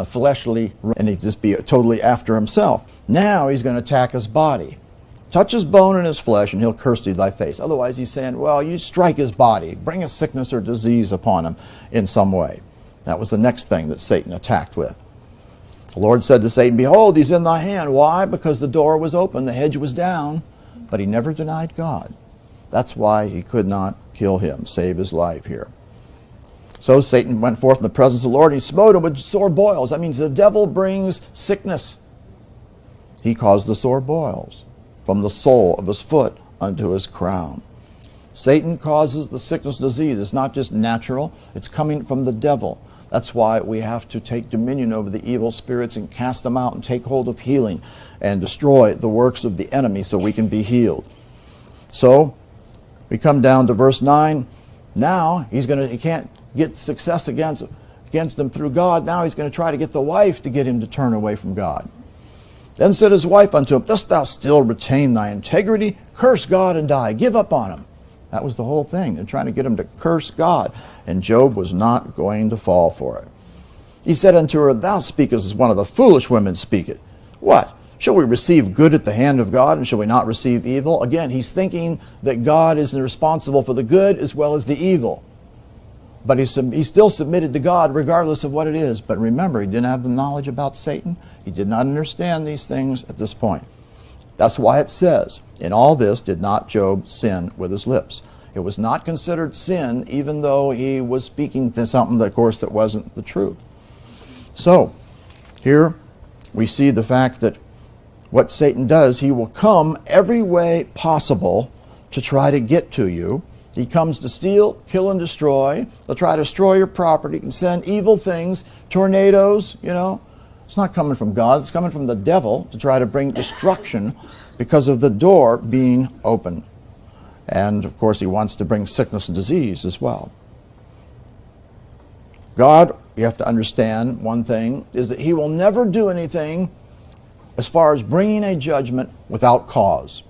fleshly, and he'd just be totally after himself. Now he's going to attack his body. Touch his bone and his flesh, and he'll curse thee thy face. Otherwise, he's saying, well, you strike his body, bring a sickness or disease upon him in some way. That was the next thing that Satan attacked with. The Lord said to Satan, behold, he's in thy hand. Why? Because the door was open, the hedge was down, but he never denied God. That's why he could not kill him, save his life here. So Satan went forth in the presence of the Lord, and he smote him with sore boils. That means the devil brings sickness. He caused the sore boils from the sole of his foot unto his crown. Satan causes the sickness disease. It's not just natural, it's coming from the devil. That's why we have to take dominion over the evil spirits and cast them out and take hold of healing and destroy the works of the enemy so we can be healed. So we come down to verse 9. Now he can't get success against him through God. Now he's going to try to get the wife to get him to turn away from God. Then said his wife unto him, dost thou still retain thy integrity? Curse God and die. Give up on him. That was the whole thing. They're trying to get him to curse God. And Job was not going to fall for it. He said unto her, thou speakest as one of the foolish women speaketh. What? Shall we receive good at the hand of God, and shall we not receive evil? Again, he's thinking that God is responsible for the good as well as the evil. But he still submitted to God regardless of what it is. But remember, he didn't have the knowledge about Satan. He did not understand these things at this point. That's why it says, in all this did not Job sin with his lips. It was not considered sin, even though he was speaking to something, that, of course, that wasn't the truth. So, here we see the fact that what Satan does, he will come every way possible to try to get to you. He comes to steal, kill, and destroy. They'll try to destroy your property. He can send evil things, tornadoes, It's not coming from God. It's coming from the devil to try to bring destruction because of the door being open. And, of course, he wants to bring sickness and disease as well. God, you have to understand one thing, is that he will never do anything as far as bringing a judgment without cause.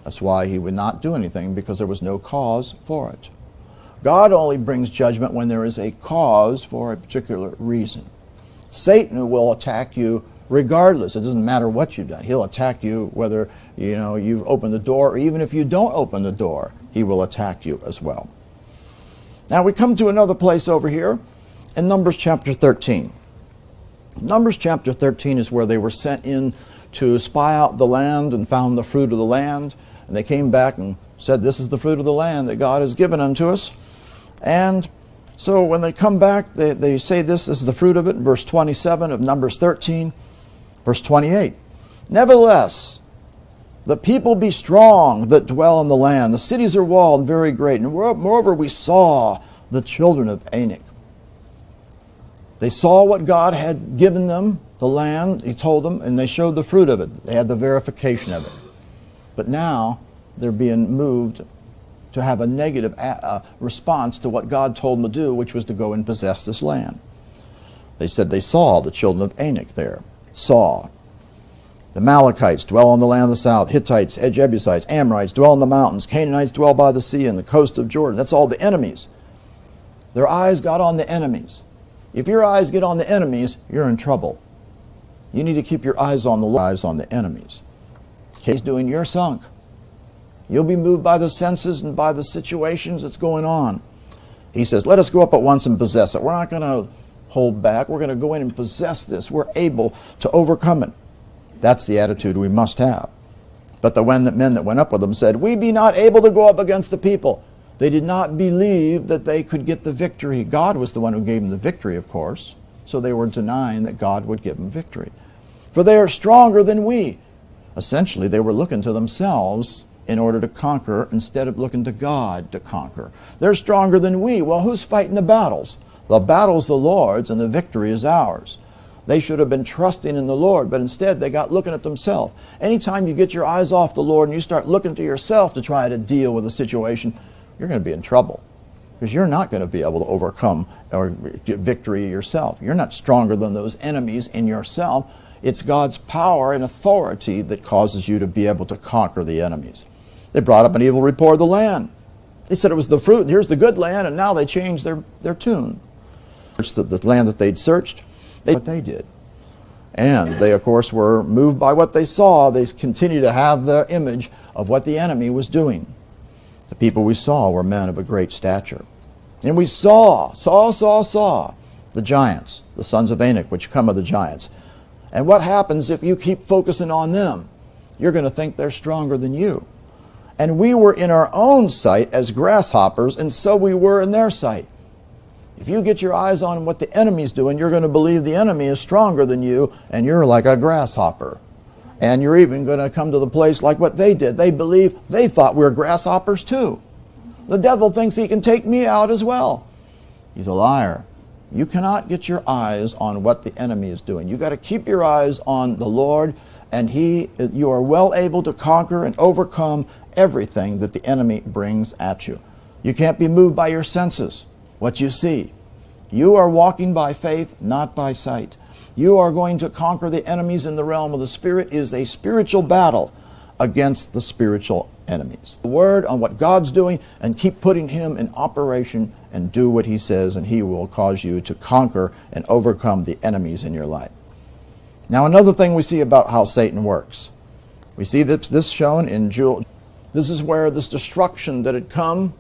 That's why he would not do anything, because there was no cause for it. God only brings judgment when there is a cause for a particular reason. Satan will attack you regardless. It doesn't matter what you've done. He'll attack you whether you've opened the door, or even if you don't open the door, he will attack you as well. Now we come to another place over here in Numbers chapter 13. Numbers chapter 13 is where they were sent in to spy out the land and found the fruit of the land. And they came back and said, this is the fruit of the land that God has given unto us. And so when they come back, they say this is the fruit of it in verse 27 of Numbers 13. Verse 28, nevertheless, the people be strong that dwell in the land. The cities are walled and very great. And moreover, we saw the children of Anak. They saw what God had given them, the land, he told them, and they showed the fruit of it. They had the verification of it. But now they're being moved to have a negative response to what God told them to do, which was to go and possess this land. They said they saw the children of Anak there. Saw. The Amalekites dwell on the land of the south. Hittites, Jebusites, Amorites dwell in the mountains. Canaanites dwell by the sea and the coast of Jordan. That's all the enemies. Their eyes got on the enemies. If your eyes get on the enemies, you're in trouble. You need to keep your eyes on the Lord, eyes on the enemies. He's doing, you're sunk. You'll be moved by the senses and by the situations that's going on. He says, let us go up at once and possess it. We're not going to hold back. We're going to go in and possess this. We're able to overcome it. That's the attitude we must have. But the men that went up with them said, we be not able to go up against the people. They did not believe that they could get the victory. God was the one who gave them the victory, of course. So they were denying that God would give them victory. For they are stronger than we. Essentially, they were looking to themselves in order to conquer instead of looking to God to conquer. They're stronger than we. Well, who's fighting the battles? The battle's the Lord's and the victory is ours. They should have been trusting in the Lord, but instead they got looking at themselves. Anytime you get your eyes off the Lord and you start looking to yourself to try to deal with a situation, you're going to be in trouble, because you're not going to be able to overcome or get victory yourself. You're not stronger than those enemies in yourself. It's God's power and authority that causes you to be able to conquer the enemies. They brought up an evil report of the land. They said it was the fruit, and here's the good land, and now they changed their tune. The land that they'd searched. what they did. And they, of course, were moved by what they saw. They continue to have the image of what the enemy was doing. The people we saw were men of a great stature. And we saw the giants, the sons of Anak, which come of the giants. And what happens if you keep focusing on them? You're going to think they're stronger than you. And we were in our own sight as grasshoppers, and so we were in their sight. If you get your eyes on what the enemy's doing, you're going to believe the enemy is stronger than you, and you're like a grasshopper. And you're even going to come to the place like what they did. They thought we were grasshoppers too. The devil thinks he can take me out as well. He's a liar. You cannot get your eyes on what the enemy is doing. You've got to keep your eyes on the Lord, and you are well able to conquer and overcome everything that the enemy brings at you. You can't be moved by your senses, what you see. You are walking by faith, not by sight. You are going to conquer the enemies in the realm of the Spirit. It is a spiritual battle against the spiritual enemies. The word on what God's doing, and keep putting Him in operation and do what He says, and He will cause you to conquer and overcome the enemies in your life. Now, another thing we see about how Satan works. We see this shown in Joel. This is where this destruction that had come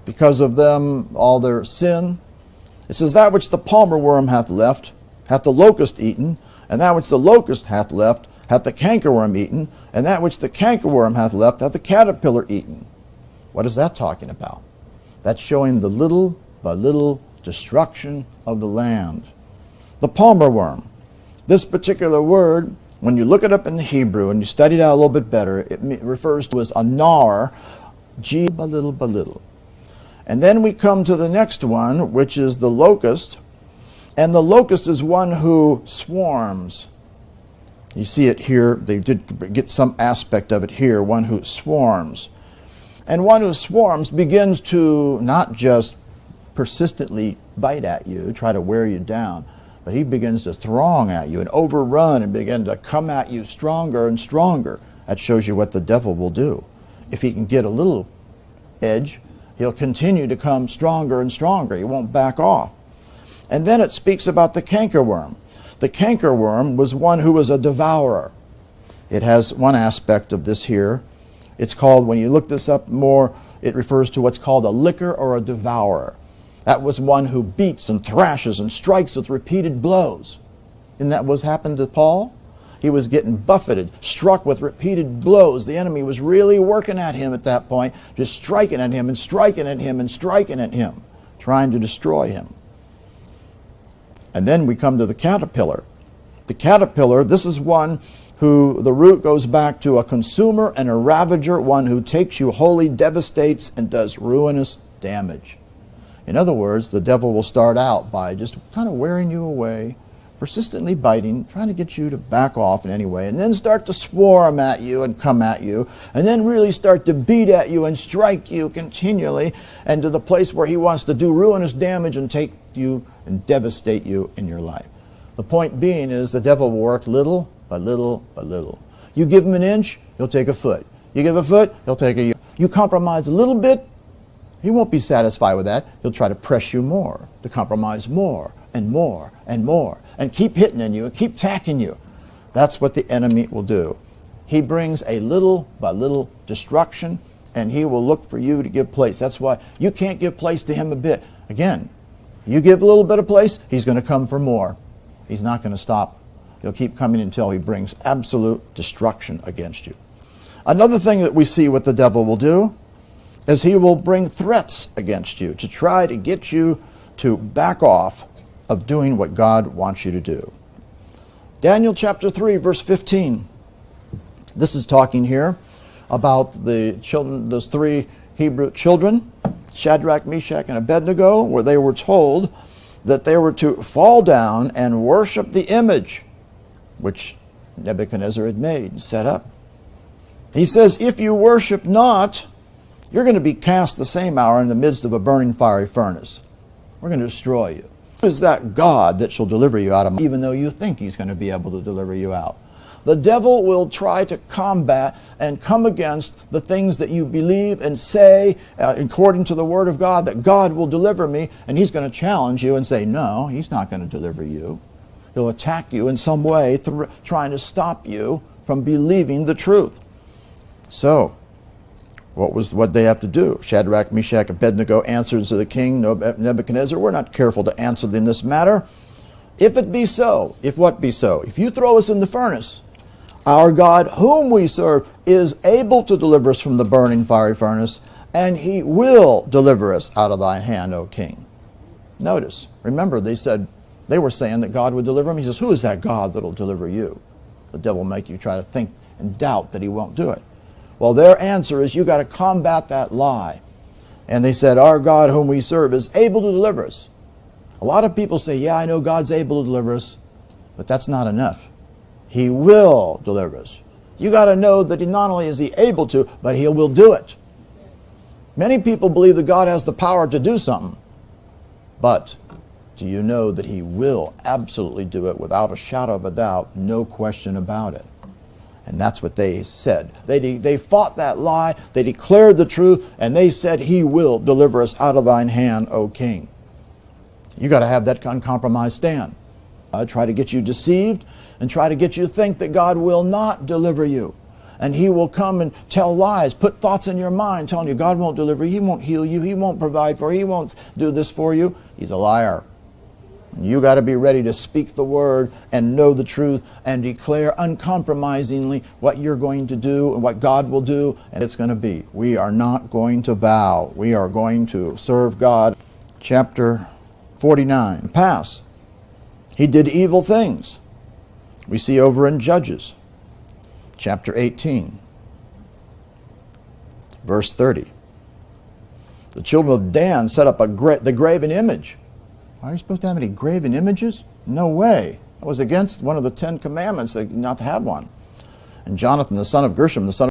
because of them, all their sin. It says, that which the palmer worm hath left, hath the locust eaten, and that which the locust hath left, hath the cankerworm eaten, and that which the cankerworm hath left, hath the caterpillar eaten. What is that talking about? That's showing the little by little destruction of the land. The palmer worm. This particular word, when you look it up in the Hebrew and you study it out a little bit better, it refers to as a nar, G by little by little. And then we come to the next one, which is the locust. And the locust is one who swarms. You see it here. They did get some aspect of it here, one who swarms. And one who swarms begins to not just persistently bite at you, try to wear you down, but he begins to throng at you and overrun and begin to come at you stronger and stronger. That shows you what the devil will do. If he can get a little edge, he'll continue to come stronger and stronger. He won't back off. And then it speaks about the cankerworm. The cankerworm was one who was a devourer. It has one aspect of this here. It's called, when you look this up more, it refers to what's called a licker or a devourer. That was one who beats and thrashes and strikes with repeated blows. Isn't that what happened to Paul? He was getting buffeted, struck with repeated blows. The enemy was really working at him at that point, just striking at him and striking at him and striking at him, trying to destroy him. And then we come to the caterpillar. The caterpillar, this is one who the root goes back to a consumer and a ravager, one who takes you wholly, devastates, and does ruinous damage. In other words, the devil will start out by just kind of wearing you away, persistently biting, trying to get you to back off in any way, and then start to swarm at you and come at you, and then really start to beat at you and strike you continually, and to the place where he wants to do ruinous damage and take you and devastate you in your life. The point being is the devil will work little by little by little. You give him an inch, he'll take a foot. You give a foot, he'll take a yard. You compromise a little bit, he won't be satisfied with that. He'll try to press you more, to compromise more and more and more, and keep hitting at you and keep attacking you. That's what the enemy will do. He brings a little by little destruction, and he will look for you to give place. That's why you can't give place to him a bit. Again, you give a little bit of place, he's going to come for more. He's not going to stop. He'll keep coming until he brings absolute destruction against you. Another thing that we see what the devil will do is he will bring threats against you to try to get you to back off of doing what God wants you to do. Daniel chapter 3, verse 15. This is talking here about the children, those three Hebrew children, Shadrach, Meshach, and Abednego, where they were told that they were to fall down and worship the image which Nebuchadnezzar had made and set up. He says, if you worship not, you're going to be cast the same hour in the midst of a burning fiery furnace. We're going to destroy you. Who is that God that shall deliver you out of, even though you think he's going to be able to deliver you out? The devil will try to combat and come against the things that you believe and say according to the Word of God, that God will deliver me, and he's going to challenge you and say, no, he's not going to deliver you. He'll attack you in some way, trying to stop you from believing the truth. So, what they have to do? Shadrach, Meshach, Abednego answered to the king Nebuchadnezzar, we're not careful to answer in this matter. If it be so, if what be so? If you throw us in the furnace, our God, whom we serve, is able to deliver us from the burning fiery furnace, and he will deliver us out of thy hand, O king. Notice, remember, they were saying that God would deliver them. He says, who is that God that will deliver you? The devil will make you try to think and doubt that he won't do it. Well, their answer is, you got to combat that lie. And they said, our God whom we serve is able to deliver us. A lot of people say, yeah, I know God's able to deliver us, but that's not enough. He will deliver us. You got to know that not only is he able to, but he will do it. Many people believe that God has the power to do something. But do you know that he will absolutely do it without a shadow of a doubt, no question about it? And that's what they said. They fought that lie, they declared the truth, and they said, he will deliver us out of thine hand, O king. You got to have that uncompromised stand. Try to get you deceived and try to get you to think that God will not deliver you. And he will come and tell lies, put thoughts in your mind telling you God won't deliver you, he won't heal you, he won't provide for you, he won't do this for you. He's a liar. And you got to be ready to speak the word and know the truth and declare uncompromisingly what you're going to do and what God will do, and it's going to be. We are not going to bow. We are going to serve God. Chapter 49. Pass. He did evil things. We see over in Judges, chapter 18, verse 30. The children of Dan set up the graven image. Are you supposed to have any graven images? No way. It was against one of the 10 commandments not to have one. And Jonathan, the son of Gershom, the son of